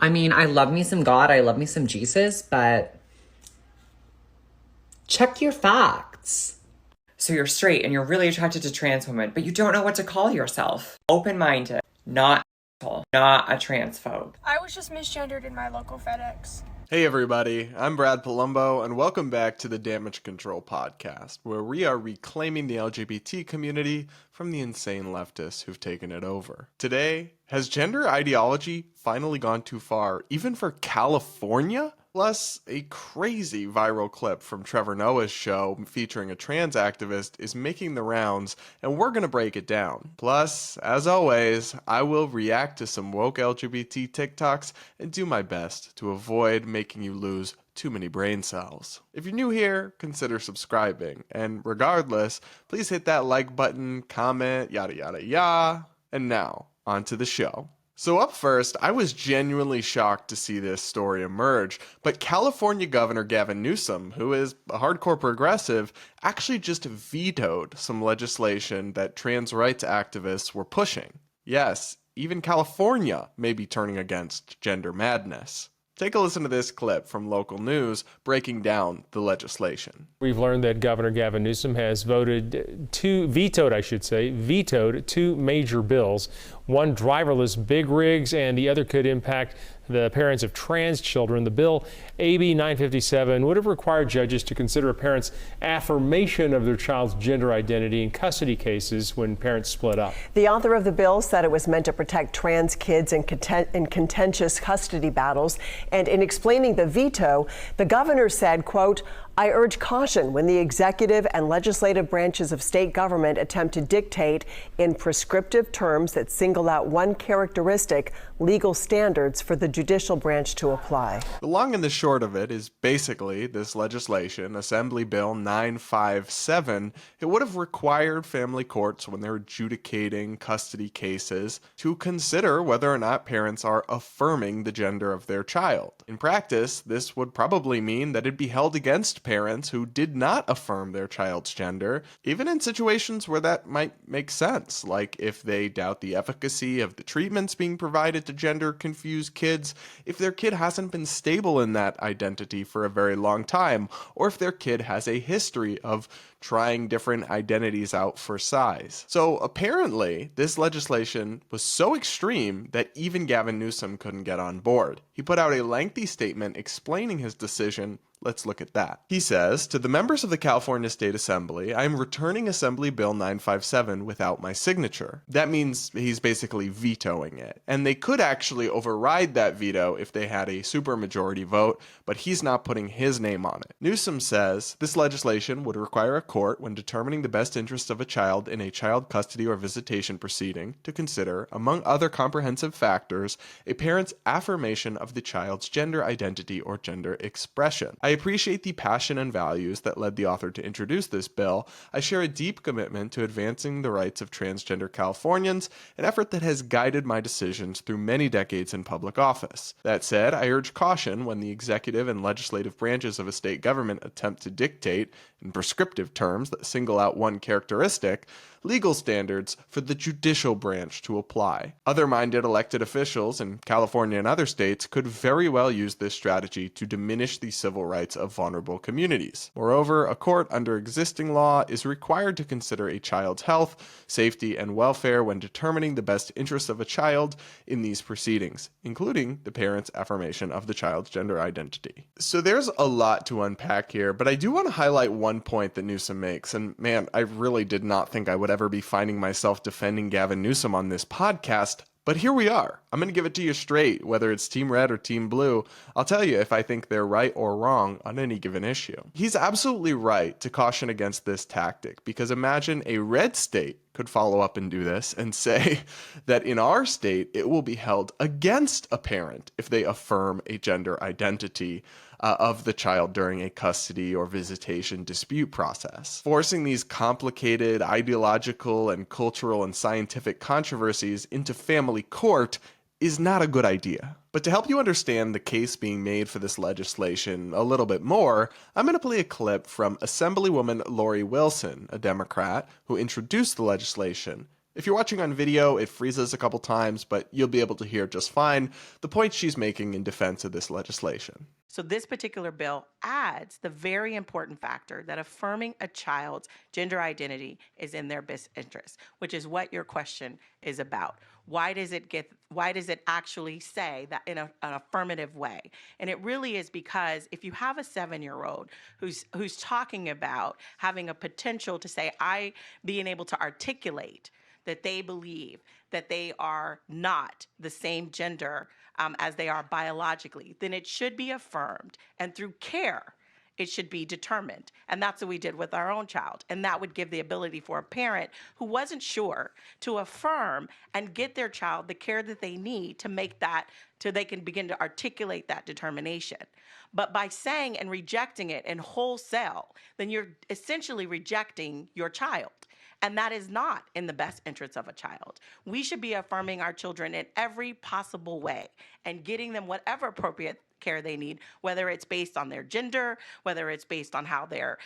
I mean, I love me some God, I love me some Jesus, but check your facts. So you're straight and you're really attracted to trans women, but you don't know what to call yourself. Open-minded, not asshole, not a transphobe. I was just misgendered in my local FedEx. Hey everybody, I'm Brad Polumbo, and welcome back to the Damage Control Podcast, where we are reclaiming the LGBT community from the insane leftists who've taken it over. Today, has gender ideology finally gone too far, even for California? Plus, a crazy viral clip from Trevor Noah's show featuring a trans activist is making the rounds, and we're going to break it down. Plus, as always, I will react to some woke LGBT TikToks and do my best to avoid making you lose too many brain cells. If you're new here, consider subscribing, and regardless, please hit that like button, comment, yada yada yada. And now, on to the show. So up first, I was genuinely shocked to see this story emerge, but California Governor Gavin Newsom, who is a hardcore progressive, actually just vetoed some legislation that trans rights activists were pushing. Yes, even California may be turning against gender madness. Take a listen to this clip from local news breaking down the legislation. We've learned that Governor Gavin Newsom has vetoed two major bills. One driverless big rigs, and the other could impact the parents of trans children. The bill, AB 957, would have required judges to consider a parent's affirmation of their child's gender identity in custody cases when parents split up. The author of the bill said it was meant to protect trans kids in contentious custody battles. And in explaining the veto, the governor said, quote, "I urge caution when the executive and legislative branches of state government attempt to dictate in prescriptive terms that single out one characteristic legal standards for the judicial branch to apply." The long and the short of it is basically this legislation, Assembly Bill 957, it would have required family courts when they're adjudicating custody cases to consider whether or not parents are affirming the gender of their child. In practice, this would probably mean that it'd be held against parents who did not affirm their child's gender, even in situations where that might make sense, like if they doubt the efficacy of the treatments being provided to gender-confused kids, if their kid hasn't been stable in that identity for a very long time, or if their kid has a history of trying different identities out for size. So apparently, this legislation was so extreme that even Gavin Newsom couldn't get on board. He put out a lengthy statement explaining his decision. Let's look at that. He says, "To the members of the California State Assembly, I am returning Assembly Bill 957 without my signature." That means he's basically vetoing it. And they could actually override that veto if they had a supermajority vote, but he's not putting his name on it. Newsom says this legislation would require a court, when determining the best interest of a child in a child custody or visitation proceeding, to consider, among other comprehensive factors, a parent's affirmation of the child's gender identity or gender expression. I appreciate the passion and values that led the author to introduce this bill. I share a deep commitment to advancing the rights of transgender Californians, an effort that has guided my decisions through many decades in public office. That said, I urge caution when the executive and legislative branches of a state government attempt to dictate, in prescriptive terms that single out one characteristic, legal standards for the judicial branch to apply. Other-minded elected officials in California and other states could very well use this strategy to diminish the civil rights of vulnerable communities. Moreover, a court under existing law is required to consider a child's health, safety, and welfare when determining the best interests of a child in these proceedings, including the parent's affirmation of the child's gender identity. So there's a lot to unpack here, but I do want to highlight one point that Newsom makes, and man, I really did not think I would ever be finding myself defending Gavin Newsom on this podcast, but here we are. I'm going to give it to you straight, whether it's Team Red or Team Blue. I'll tell you if I think they're right or wrong on any given issue. He's absolutely right to caution against this tactic, because imagine a red state could follow up and do this and say that in our state, it will be held against a parent if they affirm a gender identity of the child during a custody or visitation dispute process. Forcing these complicated ideological and cultural and scientific controversies into family court is not a good idea. But to help you understand the case being made for this legislation a little bit more, I'm going to play a clip from Assemblywoman Lori Wilson, a Democrat, who introduced the legislation, If you're watching on video, it freezes a couple times, but you'll be able to hear just fine the point she's making in defense of this legislation. So this particular bill adds the very important factor that affirming a child's gender identity is in their best interest, which is what your question is about. Why does it actually say that in an affirmative way? And it really is because if you have a 7-year-old who's talking about having a potential to say, being able to articulate that they believe that they are not the same gender as they are biologically, then it should be affirmed. And through care, it should be determined. And that's what we did with our own child. And that would give the ability for a parent who wasn't sure to affirm and get their child the care that they need to make that, so they can begin to articulate that determination. But by saying and rejecting it in wholesale, then you're essentially rejecting your child. And that is not in the best interests of a child. We should be affirming our children in every possible way and getting them whatever appropriate care they need, whether it's based on their gender, whether it's based on how their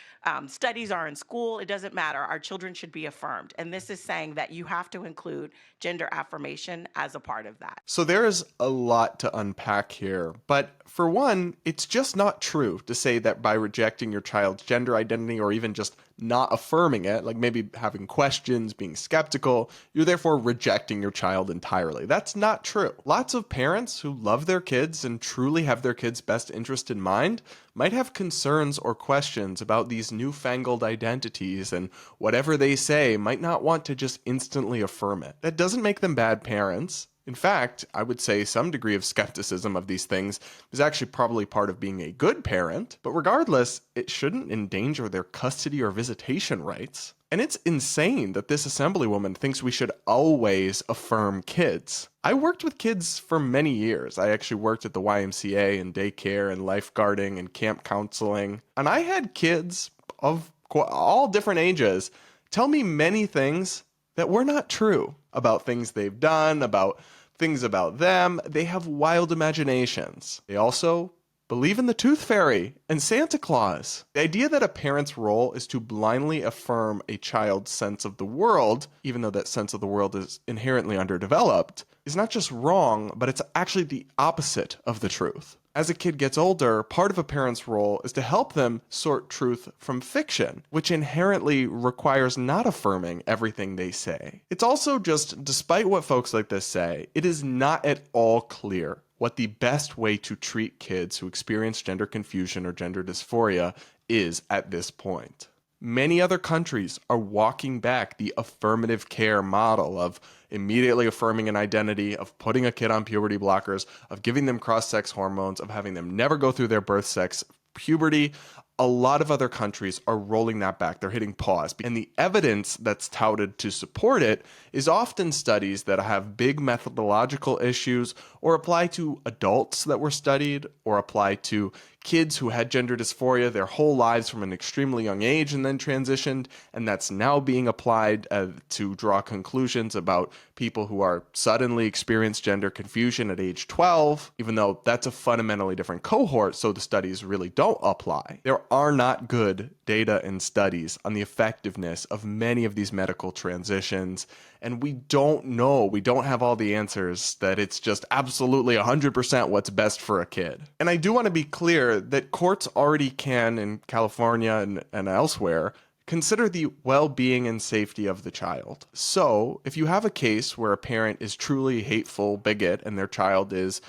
studies are in school. It doesn't matter. Our children should be affirmed. And this is saying that you have to include gender affirmation as a part of that. So there's a lot to unpack here. But for one, it's just not true to say that by rejecting your child's gender identity or even just not affirming it, like maybe having questions, being skeptical, you're therefore rejecting your child entirely. That's not true. Lots of parents who love their kids and truly have their kids' best interest in mind might have concerns or questions about these newfangled identities, and whatever they say might not want to just instantly affirm it. That doesn't make them bad parents. In fact, I would say some degree of skepticism of these things is actually probably part of being a good parent, but regardless, it shouldn't endanger their custody or visitation rights. And it's insane that this assemblywoman thinks we should always affirm kids. I worked with kids for many years. I actually worked at the YMCA and daycare and lifeguarding and camp counseling. And I had kids of all different ages tell me many things that were not true about things they've done, about things about them. They have wild imaginations. They also believe in the Tooth Fairy and Santa Claus. The idea that a parent's role is to blindly affirm a child's sense of the world, even though that sense of the world is inherently underdeveloped, is not just wrong, but it's actually the opposite of the truth. As a kid gets older, part of a parent's role is to help them sort truth from fiction, which inherently requires not affirming everything they say. It's also just, despite what folks like this say, it is not at all clear what the best way to treat kids who experience gender confusion or gender dysphoria is at this point. Many other countries are walking back the affirmative care model of immediately affirming an identity, of putting a kid on puberty blockers, of giving them cross-sex hormones, of having them never go through their birth sex puberty. A lot of other countries are rolling that back. They're hitting pause. And the evidence that's touted to support it is often studies that have big methodological issues or apply to adults that were studied or apply to kids who had gender dysphoria their whole lives from an extremely young age and then transitioned, and that's now being applied to draw conclusions about people who are suddenly experience gender confusion at age 12, even though that's a fundamentally different cohort, so the studies really don't apply. There are not good data and studies on the effectiveness of many of these medical transitions, and we don't know, we don't have all the answers that it's just absolutely 100% what's best for a kid. And I do want to be clear that courts already can, in California and elsewhere, consider the well-being and safety of the child. So if you have a case where a parent is truly a hateful bigot and their child is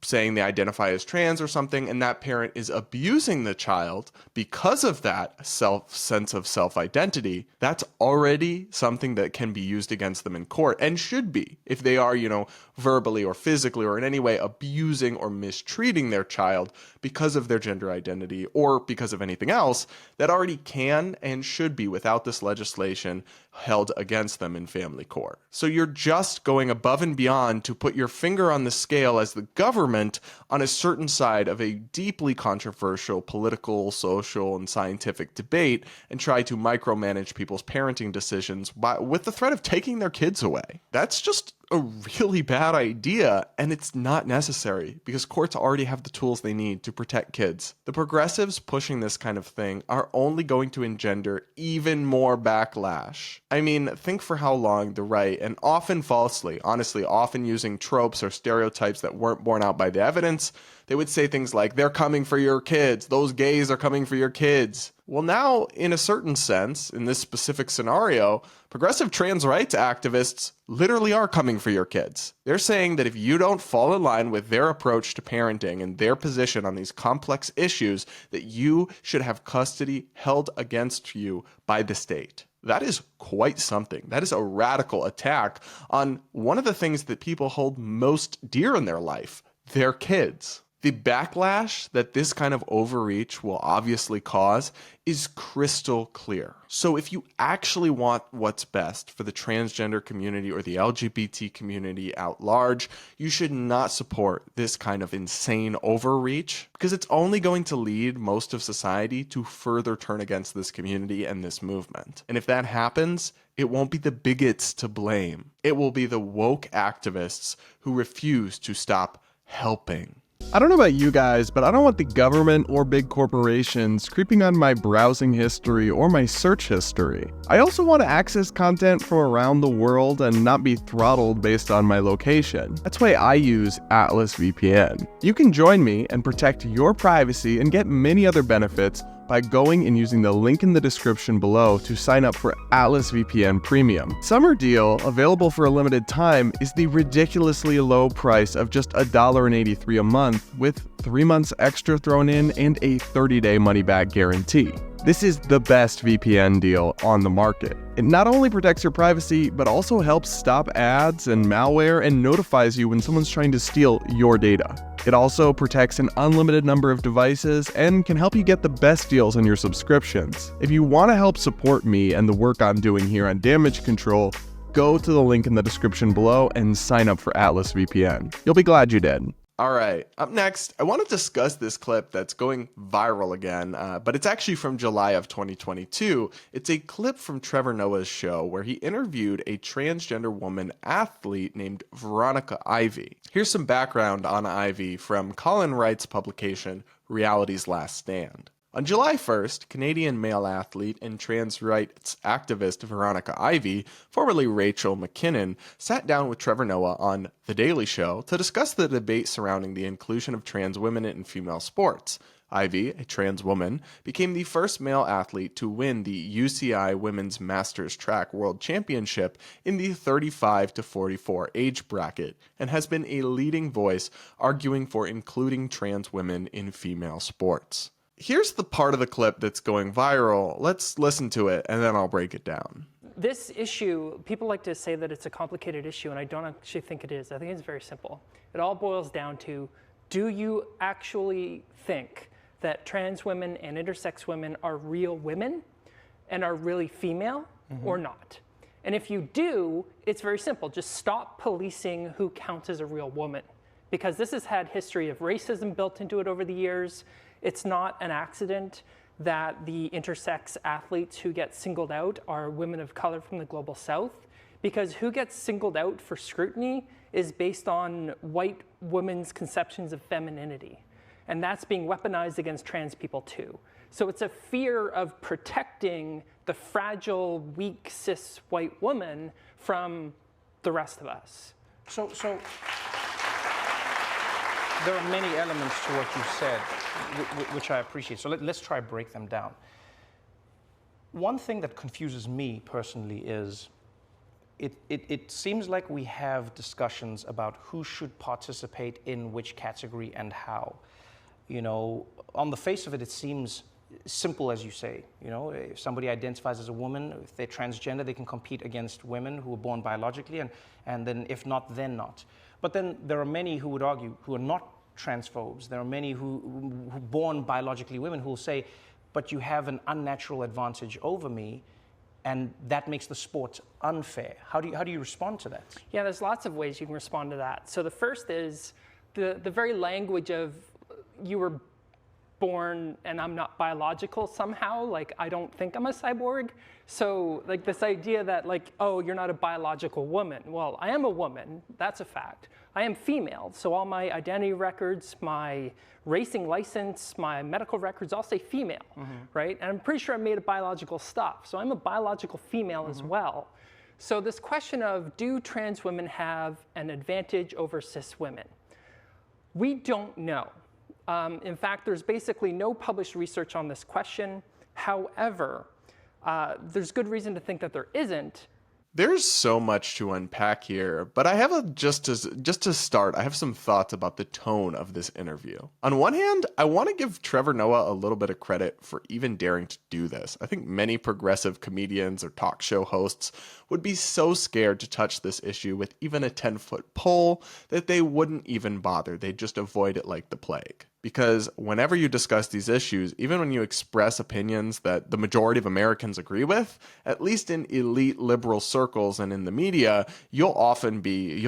saying they identify as trans or something, and that parent is abusing the child because of that sense of self-identity, that's already something that can be used against them in court and should be if they are, verbally or physically or in any way abusing or mistreating their child because of their gender identity or because of anything else. That already can and should be, without this legislation, held against them in family court. So you're just going above and beyond to put your finger on the scale as the government on a certain side of a deeply controversial political, social, and scientific debate and try to micromanage people's parenting decisions with the threat of taking their kids away. That's just a really bad idea, and it's not necessary because courts already have the tools they need to protect kids. The progressives pushing this kind of thing are only going to engender even more backlash. I mean, think for how long the right, and often falsely, honestly, often using tropes or stereotypes that weren't borne out by the evidence, they would say things like, they're coming for your kids, those gays are coming for your kids. Well, now, in a certain sense, in this specific scenario, progressive trans rights activists literally are coming for your kids. They're saying that if you don't fall in line with their approach to parenting and their position on these complex issues, that you should have custody held against you by the state. That is quite something. That is a radical attack on one of the things that people hold most dear in their life, their kids. The backlash that this kind of overreach will obviously cause is crystal clear. So if you actually want what's best for the transgender community or the LGBT community at large, you should not support this kind of insane overreach because it's only going to lead most of society to further turn against this community and this movement. And if that happens, it won't be the bigots to blame. It will be the woke activists who refuse to stop helping. I don't know about you guys, but I don't want the government or big corporations creeping on my browsing history or my search history. I also want to access content from around the world and not be throttled based on my location. That's why I use Atlas VPN. You can join me and protect your privacy and get many other benefits by going and using the link in the description below to sign up for Atlas VPN Premium. Summer deal, available for a limited time, is the ridiculously low price of just $1.83 a month with 3 months extra thrown in and a 30-day money-back guarantee. This is the best VPN deal on the market. It not only protects your privacy, but also helps stop ads and malware and notifies you when someone's trying to steal your data. It also protects an unlimited number of devices and can help you get the best deals on your subscriptions. If you want to help support me and the work I'm doing here on damage control, go to the link in the description below and sign up for Atlas VPN. You'll be glad you did. All right, up next, I want to discuss this clip that's going viral again, but it's actually from July of 2022. It's a clip from Trevor Noah's show where he interviewed a transgender woman athlete named Veronica Ivy. Here's some background on Ivy from Colin Wright's publication, Reality's Last Stand. On July 1st, Canadian male athlete and trans rights activist Veronica Ivy, formerly Rachel McKinnon, sat down with Trevor Noah on The Daily Show to discuss the debate surrounding the inclusion of trans women in female sports. Ivy, a trans woman, became the first male athlete to win the UCI Women's Masters Track World Championship in the 35 to 44 age bracket and has been a leading voice arguing for including trans women in female sports. Here's the part of the clip that's going viral. Let's listen to it, and then I'll break it down. This issue, people like to say that it's a complicated issue, and I don't actually think it is. I think it's very simple. It all boils down to, do you actually think that trans women and intersex women are real women and are really female or not? And if you do, it's very simple. Just stop policing who counts as a real woman, because this has had history of racism built into it over the years. It's not an accident that the intersex athletes who get singled out are women of color from the global south, because who gets singled out for scrutiny is based on white women's conceptions of femininity. And that's being weaponized against trans people too. So it's a fear of protecting the fragile, weak, cis white woman from the rest of us. So there are many elements to what you said, which I appreciate. So let's try to break them down. One thing that confuses me personally is it seems like we have discussions about who should participate in which category and how. You know, on the face of it, it seems simple, as you say. You know, if somebody identifies as a woman, if they're transgender, they can compete against women who are born biologically, and then if not, then not. But then there are many who would argue, who are not transphobes. There are many who born biologically women who will say, but you have an unnatural advantage over me, and that makes the sport unfair. How do you respond to that? Yeah, there's lots of ways you can respond to that. So the first is the very language of you were born and I'm not biological somehow. Like, I don't think I'm a cyborg. So like this idea that like, oh, you're not a biological woman. Well, I am a woman, that's a fact. I am female, so all my identity records, my racing license, my medical records all say female, right? And I'm pretty sure I'm made of biological stuff. So I'm a biological female as well. So this question of, do trans women have an advantage over cis women? We don't know. In fact, there's basically no published research on this question. However, there's good reason to think that there isn't. There's so much to unpack here, but I have just to start, I have some thoughts about the tone of this interview. On one hand, I want to give Trevor Noah a little bit of credit for even daring to do this. I think many progressive comedians or talk show hosts would be so scared to touch this issue with even a 10-foot pole that they wouldn't even bother. They'd just avoid it like the plague. Because whenever you discuss these issues, even when you express opinions that the majority of Americans agree with, at least in elite liberal circles and in the media, you'll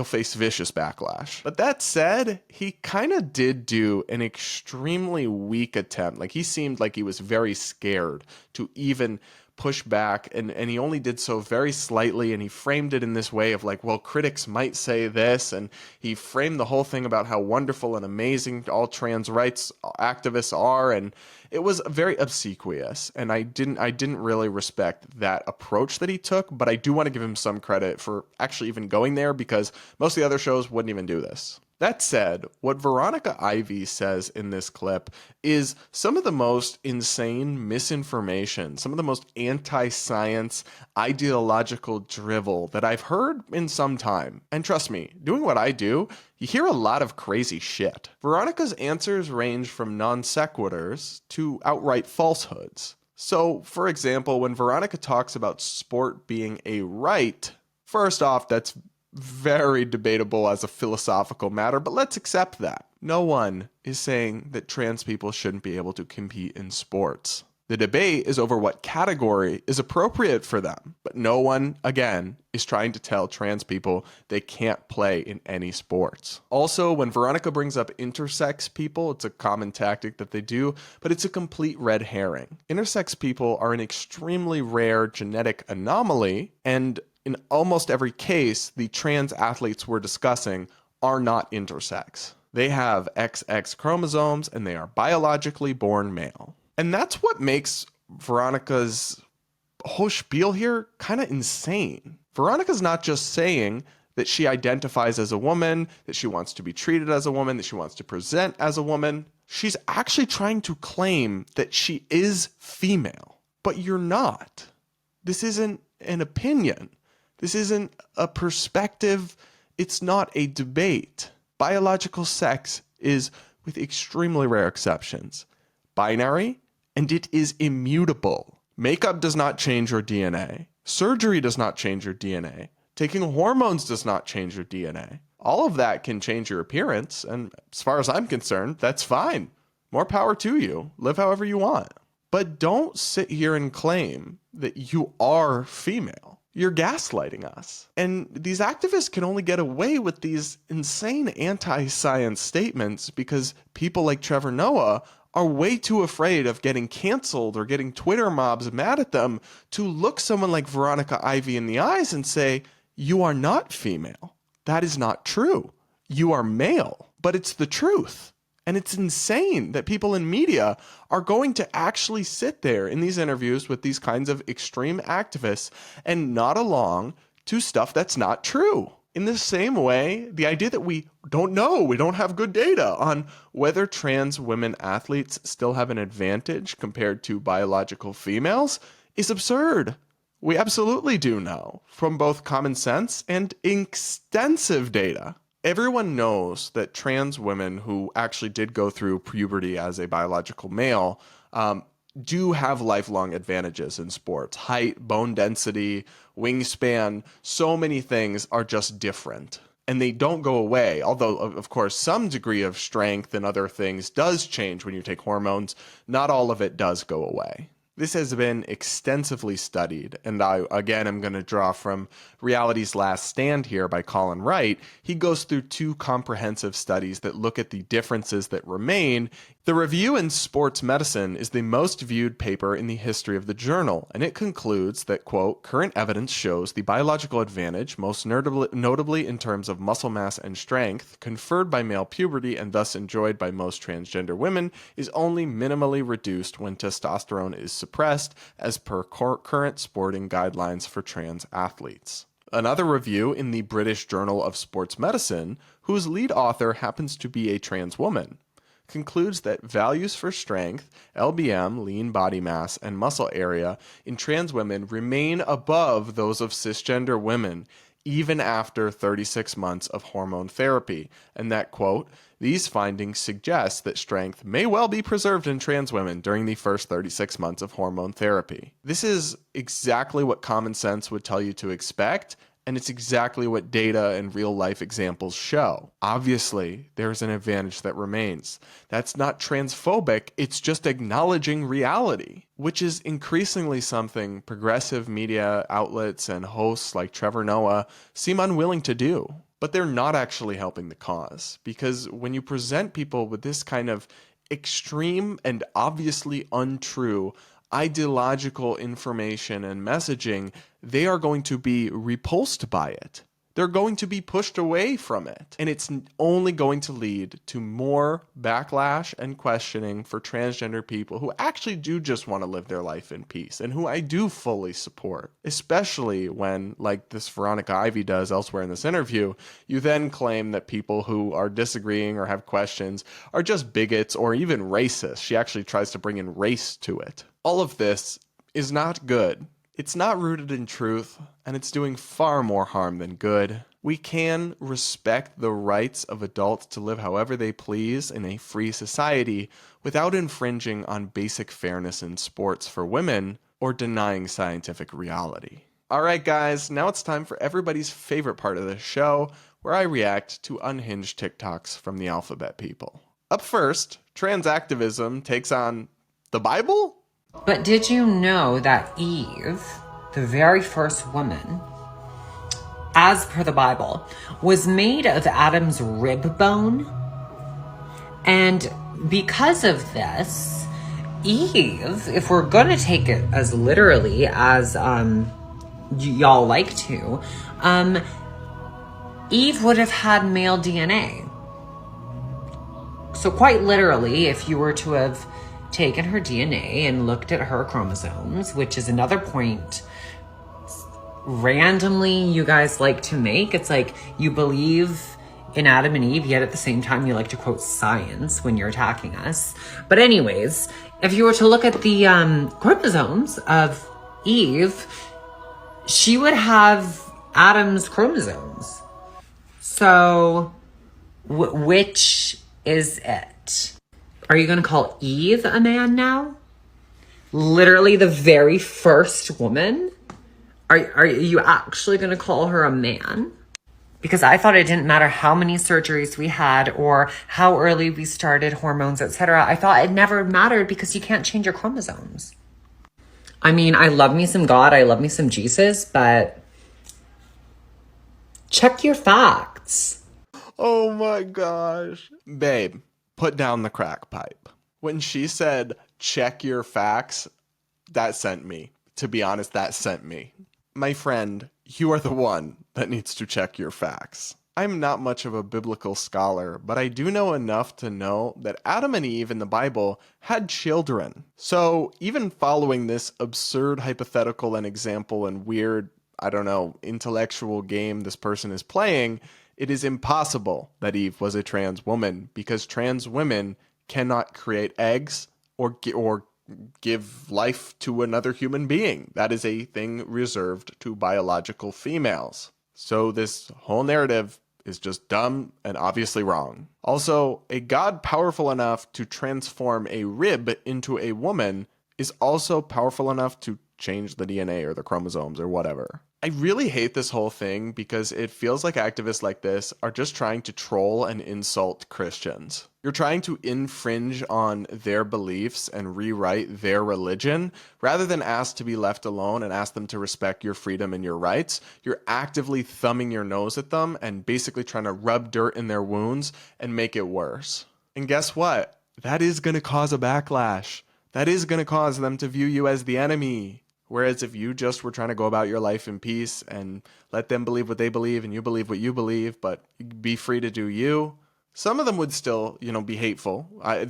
face vicious backlash. But that said, he kind of did do an extremely weak attempt. Like, he seemed like he was very scared to even push back, and he only did so very slightly, and he framed it in this way of like, well, critics might say this, and he framed the whole thing about how wonderful and amazing all trans rights activists are, and it was very obsequious, and I didn't really respect that approach that he took, but I do want to give him some credit for actually even going there, because most of the other shows wouldn't even do this. That said, what Veronica Ivy says in this clip is some of the most insane misinformation, some of the most anti-science, ideological drivel that I've heard in some time. And trust me, doing what I do, you hear a lot of crazy shit. Veronica's answers range from non sequiturs to outright falsehoods. So, for example, when Veronica talks about sport being a right, first off, that's very debatable as a philosophical matter, but let's accept that. No one is saying that trans people shouldn't be able to compete in sports. The debate is over what category is appropriate for them, but no one, again, is trying to tell trans people they can't play in any sports. Also, when Veronica brings up intersex people, it's a common tactic that they do, but it's a complete red herring. Intersex people are an extremely rare genetic anomaly, and in almost every case, the trans athletes we're discussing are not intersex. They have XX chromosomes and they are biologically born male. And that's what makes Veronica's whole spiel here kind of insane. Veronica's not just saying that she identifies as a woman, that she wants to be treated as a woman, that she wants to present as a woman. She's actually trying to claim that she is female, but you're not. This isn't an opinion. This isn't a perspective. It's not a debate. Biological sex is, with extremely rare exceptions, binary, and it is immutable. Makeup does not change your DNA. Surgery does not change your DNA. Taking hormones does not change your DNA. All of that can change your appearance, and as far as I'm concerned, that's fine. More power to you. Live however you want. But don't sit here and claim that you are female. You're gaslighting us. And these activists can only get away with these insane anti-science statements because people like Trevor Noah are way too afraid of getting canceled or getting Twitter mobs mad at them to look someone like Veronica Ivy in the eyes and say, you are not female. That is not true. You are male. But it's the truth. And it's insane that people in media are going to actually sit there in these interviews with these kinds of extreme activists and nod along to stuff that's not true. In the same way, the idea that we don't know, we don't have good data on whether trans women athletes still have an advantage compared to biological females is absurd. We absolutely do know from both common sense and extensive data. Everyone knows that trans women who actually did go through puberty as a biological male do have lifelong advantages in sports. Height, bone density, wingspan, so many things are just different. And they don't go away, although, of course, some degree of strength and other things does change when you take hormones. Not all of it does go away. This has been extensively studied, and I, again, am going to draw from Reality's Last Stand here by Colin Wright. He goes through 2 comprehensive studies that look at the differences that remain. The review in Sports Medicine is the most viewed paper in the history of the journal, and it concludes that, quote, current evidence shows the biological advantage, most notably in terms of muscle mass and strength, conferred by male puberty and thus enjoyed by most transgender women, is only minimally reduced when testosterone is suppressed, as per current sporting guidelines for trans athletes. Another review in the British Journal of Sports Medicine, whose lead author happens to be a trans woman, concludes that values for strength, LBM, lean body mass, and muscle area in trans women remain above those of cisgender women, even after 36 months of hormone therapy, and that, quote, these findings suggest that strength may well be preserved in trans women during the first 36 months of hormone therapy. This is exactly what common sense would tell you to expect, and it's exactly what data and real-life examples show. Obviously, there's an advantage that remains. That's not transphobic, it's just acknowledging reality, which is increasingly something progressive media outlets and hosts like Trevor Noah seem unwilling to do. But they're not actually helping the cause, because when you present people with this kind of extreme and obviously untrue ideological information and messaging, they are going to be repulsed by it. They're going to be pushed away from it. And it's only going to lead to more backlash and questioning for transgender people who actually do just want to live their life in peace and who I do fully support. Especially when, like this Veronica Ivy does elsewhere in this interview, you then claim that people who are disagreeing or have questions are just bigots or even racist. She actually tries to bring in race to it. All of this is not good. It's not rooted in truth, and it's doing far more harm than good. We can respect the rights of adults to live however they please in a free society without infringing on basic fairness in sports for women or denying scientific reality. All right, guys, now it's time for everybody's favorite part of the show, where I react to unhinged TikToks from the alphabet people. Up first, trans activism takes on the Bible? But did you know that Eve, the very first woman, as per the Bible, was made of Adam's rib bone? And because of this, Eve, if we're going to take it as literally as y'all like to, Eve would have had male DNA. So quite literally, if you were to have taken her DNA and looked at her chromosomes, which is another point randomly you guys like to make. It's like you believe in Adam and Eve, yet at the same time you like to quote science when you're attacking us. But anyways, if you were to look at the chromosomes of Eve, she would have Adam's chromosomes. So which is it? Are you going to call Eve a man now? Literally the very first woman? Are you actually going to call her a man? Because I thought it didn't matter how many surgeries we had or how early we started hormones, etc. I thought it never mattered because you can't change your chromosomes. I mean, I love me some God, I love me some Jesus, but check your facts. Oh my gosh. Babe, put down the crack pipe. When she said, check your facts, that sent me. To be honest, that sent me. My friend, you are the one that needs to check your facts. I'm not much of a biblical scholar, but I do know enough to know that Adam and Eve in the Bible had children. So even following this absurd hypothetical and example and weird, I don't know, intellectual game this person is playing, it is impossible that Eve was a trans woman because trans women cannot create eggs or give life to another human being. That is a thing reserved to biological females. So this whole narrative is just dumb and obviously wrong. Also, a God powerful enough to transform a rib into a woman is also powerful enough to change the DNA or the chromosomes or whatever. I really hate this whole thing because it feels like activists like this are just trying to troll and insult Christians. You're trying to infringe on their beliefs and rewrite their religion rather than ask to be left alone and ask them to respect your freedom and your rights. You're actively thumbing your nose at them and basically trying to rub dirt in their wounds and make it worse. And guess what? That is going to cause a backlash. That is going to cause them to view you as the enemy. Whereas if you just were trying to go about your life in peace and let them believe what they believe and you believe what you believe, but be free to do you, some of them would still, be hateful.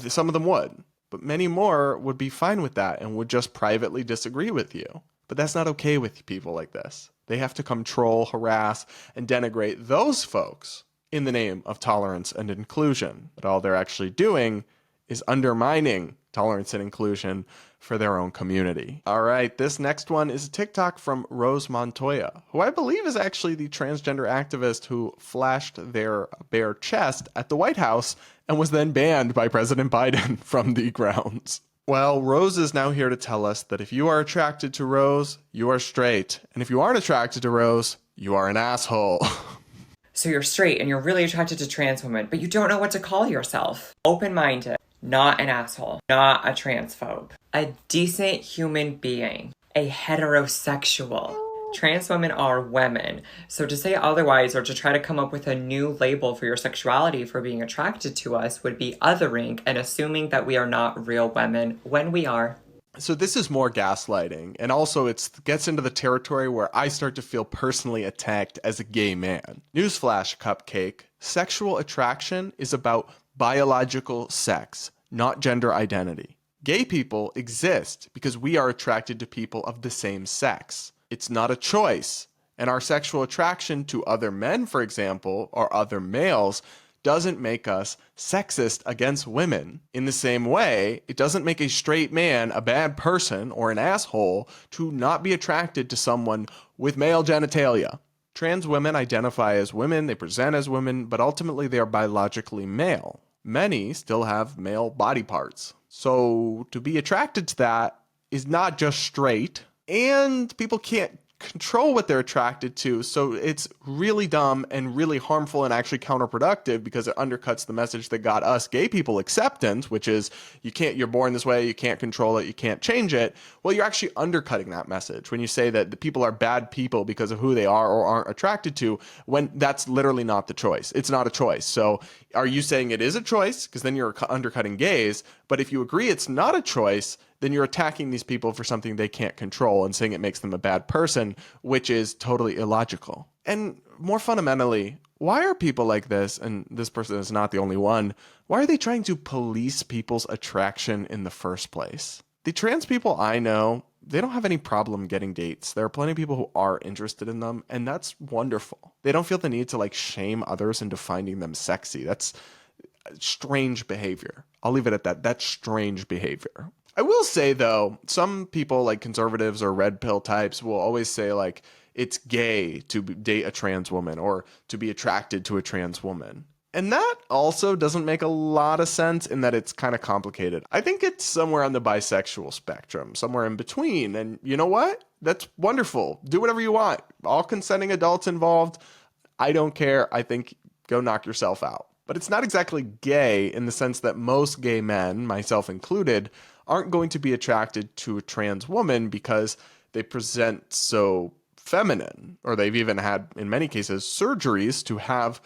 Some of them would. But many more would be fine with that and would just privately disagree with you. But that's not okay with people like this. They have to come troll, harass, and denigrate those folks in the name of tolerance and inclusion. But all they're actually doing is undermining tolerance and inclusion for their own community. All right, this next one is a TikTok from Rose Montoya, who I believe is actually the transgender activist who flashed their bare chest at the White House and was then banned by President Biden from the grounds. Well, Rose is now here to tell us that if you are attracted to Rose, you are straight. And if you aren't attracted to Rose, you are an asshole. So you're straight and you're really attracted to trans women, but you don't know what to call yourself. Open-minded, not an asshole, not a transphobe, a decent human being, a heterosexual. Trans women are women. So to say otherwise or to try to come up with a new label for your sexuality for being attracted to us would be othering and assuming that we are not real women when we are. So this is more gaslighting, and also it gets into the territory where I start to feel personally attacked as a gay man. Newsflash, Cupcake, sexual attraction is about biological sex, not gender identity. Gay people exist because we are attracted to people of the same sex. It's not a choice, and our sexual attraction to other men, for example, or other males, doesn't make us sexist against women. In the same way, it doesn't make a straight man a bad person or an asshole to not be attracted to someone with male genitalia. Trans women identify as women, they present as women, but ultimately they are biologically male. Many still have male body parts. So to be attracted to that is not just straight, and people can't control what they're attracted to, so it's really dumb and really harmful and actually counterproductive because it undercuts the message that got us gay people acceptance, which is you're born this way, you can't control it, you can't change it. Well, you're actually undercutting that message when you say that the people are bad people because of who they are or aren't attracted to, when that's literally not the choice. It's not a choice. So are you saying it is a choice? Because then you're undercutting gays. But if you agree it's not a choice, then you're attacking these people for something they can't control and saying it makes them a bad person, which is totally illogical. And more fundamentally, why are people like this, and this person is not the only one, why are they trying to police people's attraction in the first place? The trans people I know, they don't have any problem getting dates. There are plenty of people who are interested in them, and that's wonderful. They don't feel the need to shame others into finding them sexy. That's strange behavior. I'll leave it at that. That's strange behavior. I will say, though, some people like conservatives or red pill types will always say, it's gay to date a trans woman or to be attracted to a trans woman. And that also doesn't make a lot of sense in that it's kind of complicated. I think it's somewhere on the bisexual spectrum, somewhere in between. And you know what? That's wonderful. Do whatever you want. All consenting adults involved. I don't care. I think go knock yourself out. But it's not exactly gay in the sense that most gay men, myself included, aren't going to be attracted to a trans woman because they present so feminine, or they've even had, in many cases, surgeries to have,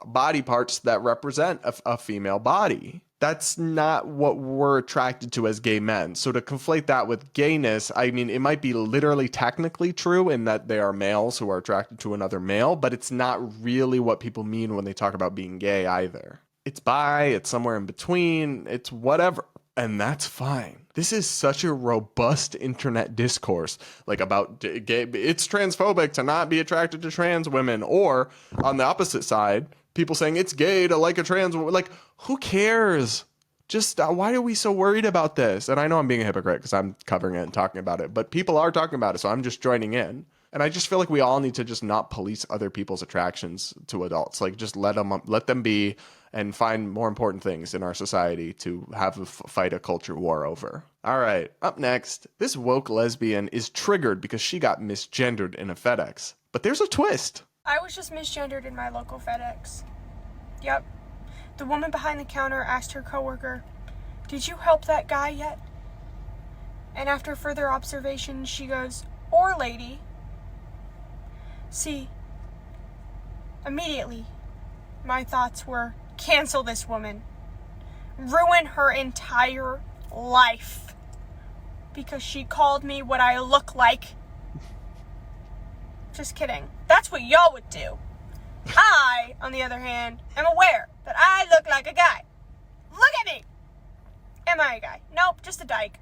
body parts that represent a female body. That's not what we're attracted to as gay men. So to conflate that with gayness, I mean, it might be literally technically true in that they are males who are attracted to another male, but it's not really what people mean when they talk about being gay either. It's bi, it's somewhere in between, it's whatever. And that's fine. This is such a robust internet discourse, about gay. It's transphobic to not be attracted to trans women, or on the opposite side, people saying it's gay to like a trans woman. Who cares? Just why are we so worried about this? And I know I'm being a hypocrite because I'm covering it and talking about it, but people are talking about it, so I'm just joining in. And I just feel like we all need to just not police other people's attractions to adults. Just let them be and find more important things in our society to have fight a culture war over. All right, up next, this woke lesbian is triggered because she got misgendered in a FedEx. But there's a twist. I was just misgendered in my local FedEx. Yep. The woman behind the counter asked her coworker, "Did you help that guy yet?" And after further observation, she goes, "Or lady." See, immediately, my thoughts were, cancel this woman. Ruin her entire life. Because she called me what I look like. Just kidding. That's what y'all would do. I, on the other hand, am aware that I look like a guy. Look at me! Am I a guy? Nope, just a dyke.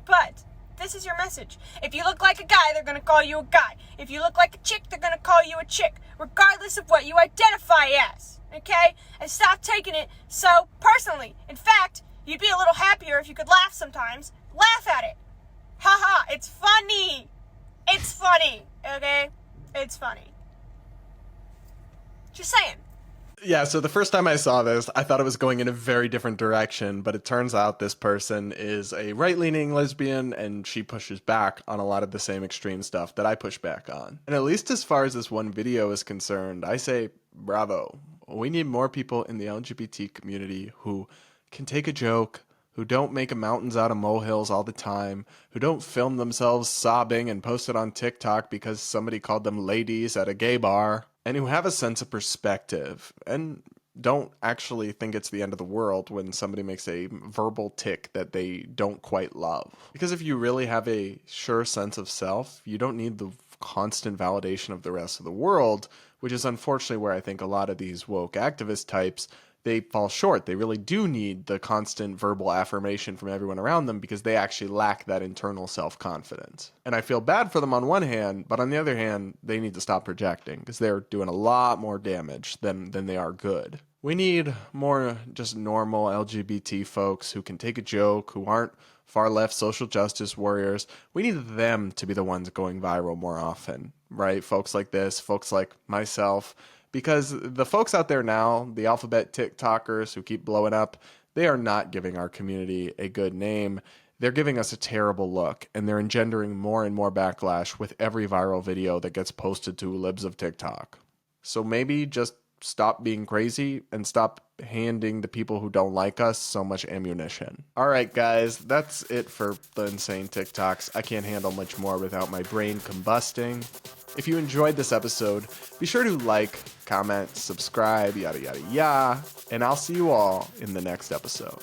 But this is your message. If you look like a guy, they're going to call you a guy. If you look like a chick, they're going to call you a chick, regardless of what you identify as. Okay? And stop taking it so personally. In fact, you'd be a little happier if you could laugh sometimes. Laugh at it. Haha, it's funny. It's funny. Okay? It's funny. Just saying. Yeah, so the first time I saw this, I thought it was going in a very different direction, but it turns out this person is a right-leaning lesbian, and she pushes back on a lot of the same extreme stuff that I push back on. And at least as far as this one video is concerned, I say bravo. We need more people in the LGBT community who can take a joke, who don't make mountains out of molehills all the time, who don't film themselves sobbing and post it on TikTok because somebody called them ladies at a gay bar, and who have a sense of perspective and don't actually think it's the end of the world when somebody makes a verbal tick that they don't quite love. Because if you really have a sure sense of self, you don't need the constant validation of the rest of the world, which is unfortunately where I think a lot of these woke activist types, they fall short. They really do need the constant verbal affirmation from everyone around them because they actually lack that internal self-confidence. And I feel bad for them on one hand, but on the other hand, they need to stop projecting because they're doing a lot more damage than they are good. We need more just normal LGBT folks who can take a joke, who aren't far left social justice warriors. We need them to be the ones going viral more often, right? Folks like this, folks like myself. Because the folks out there now, the alphabet TikTokers who keep blowing up, they are not giving our community a good name. They're giving us a terrible look, and they're engendering more and more backlash with every viral video that gets posted to libs of TikTok. So maybe just stop being crazy and stop handing the people who don't like us so much ammunition. All right, guys, that's it for the insane TikToks. I can't handle much more without my brain combusting. If you enjoyed this episode, be sure to like, comment, subscribe, yada, yada, yada, and I'll see you all in the next episode.